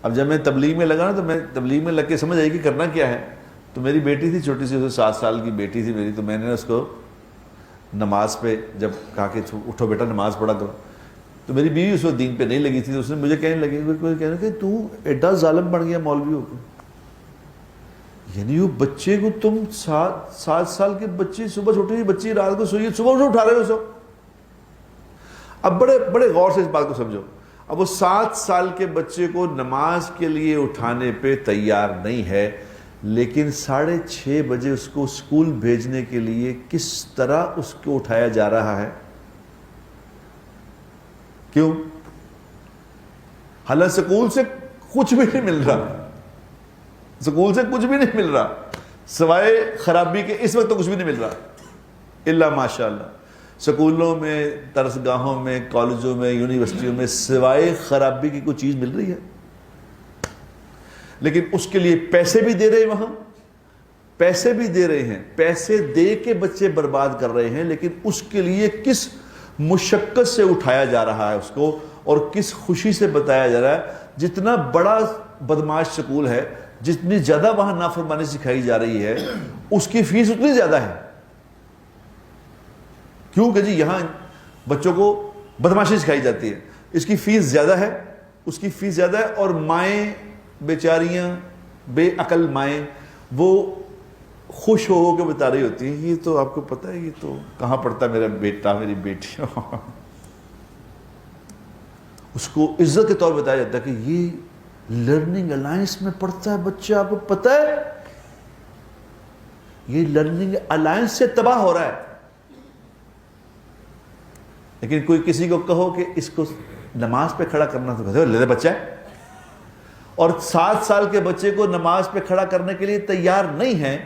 اب جب میں تبلیغ میں لگا نا تو میں تبلیغ میں لگ کے سمجھ آئی کہ کرنا کیا ہے. تو میری بیٹی تھی چھوٹی سی, 7 سال کی بیٹی تھی میری, تو میں نے اس کو نماز پہ جب کہا کہ اٹھو بیٹا نماز پڑھا کرو, تو میری بیوی اس وقت دین پہ نہیں لگی تھی, تو اس نے مجھے کہنے لگی کہ تو ایڈا ظالم بن گیا مولوی ہو کے, یعنی وہ بچے کو تم 7 سال کے بچے صبح چھوٹی سی بچی رات کو سوئی صبح اٹھا رہے ہو سو. اب بڑے غور سے اس بات کو سمجھو. اب وہ 7 سال کے بچے کو نماز کے لیے اٹھانے پہ تیار نہیں ہے, لیکن 6:30 بجے اس کو اسکول بھیجنے کے لیے کس طرح اس کو اٹھایا جا رہا ہے. کیوں؟ حالانکہ سکول سے کچھ بھی نہیں مل رہا, سکول سے کچھ بھی نہیں مل رہا سوائے خرابی کے, اس وقت تو کچھ بھی نہیں مل رہا الا ماشاء اللہ. سکولوں میں, درسگاہوں میں, کالجوں میں, یونیورسٹیوں میں سوائے خرابی کی کوئی چیز مل رہی ہے؟ لیکن اس کے لیے پیسے بھی دے رہے ہیں, وہاں پیسے بھی دے رہے ہیں, پیسے دے کے بچے برباد کر رہے ہیں, لیکن اس کے لیے کس مشقت سے اٹھایا جا رہا ہے اس کو, اور کس خوشی سے بتایا جا رہا ہے. جتنا بڑا بدماش سکول ہے, جتنی زیادہ وہاں نافرمانی سکھائی جا رہی ہے, اس کی فیس اتنی زیادہ ہے. کیوں کہ جی یہاں بچوں کو بدماشی سکھائی جاتی ہے, اس کی فیس زیادہ ہے, اس کی فیس زیادہ ہے. اور مائیں بیچاریاں, بے عقل مائیں, وہ خوش ہو کے بتا رہی ہوتی ہیں یہ تو آپ کو پتہ ہے یہ تو کہاں پڑھتا ہے میرا بیٹا میری بیٹی. اس کو عزت کے طور بتایا جاتا ہے کہ یہ لرننگ الائنس میں پڑھتا ہے بچہ, آپ کو پتہ ہے یہ لرننگ الائنس سے تباہ ہو رہا ہے. لیکن کوئی کسی کو کہو کہ اس کو نماز پہ کھڑا کرنا, تو کہتے ہیں لے بچہ ہے. اور 7 سال کے بچے کو نماز پہ کھڑا کرنے کے لیے تیار نہیں ہے,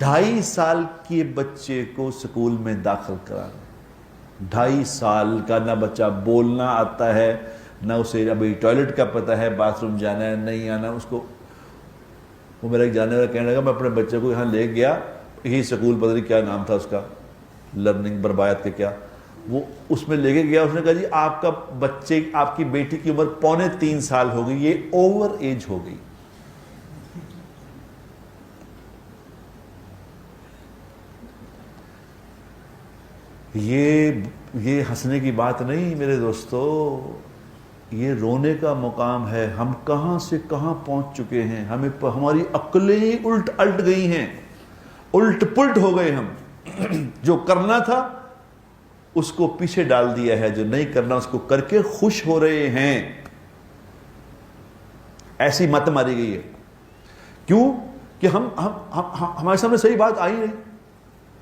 2.5 سال کے بچے کو سکول میں داخل کرانا. 2.5 سال کا نہ بچہ بولنا آتا ہے, نہ اسے ابھی ٹوائلٹ کا پتہ ہے, باتھ روم جانا ہے نہیں آنا اس کو. وہ میرا ایک جانے والا کہنے لگا میں اپنے بچے کو یہاں لے گیا, یہی سکول پتہ نہیں کیا نام تھا اس کا, لرننگ بربایت کے کیا, وہ اس میں لے کے گیا. اس نے کہا جی آپ کا بچے, آپ کی بیٹی کی عمر 2.25 سال ہو گئی, یہ اوور ایج ہو گئی. یہ ہنسنے کی بات نہیں میرے دوستو, یہ رونے کا مقام ہے. ہم کہاں سے کہاں پہنچ چکے ہیں, ہماری عقلیں الٹ الٹ گئی ہیں, الٹ پلٹ ہو گئے ہم. جو کرنا تھا اس کو پیچھے ڈال دیا ہے, جو نہیں کرنا اس کو کر کے خوش ہو رہے ہیں. ایسی مت ماری گئی ہے. کیوں کہ ہمارے سامنے صحیح بات آئی نہیں.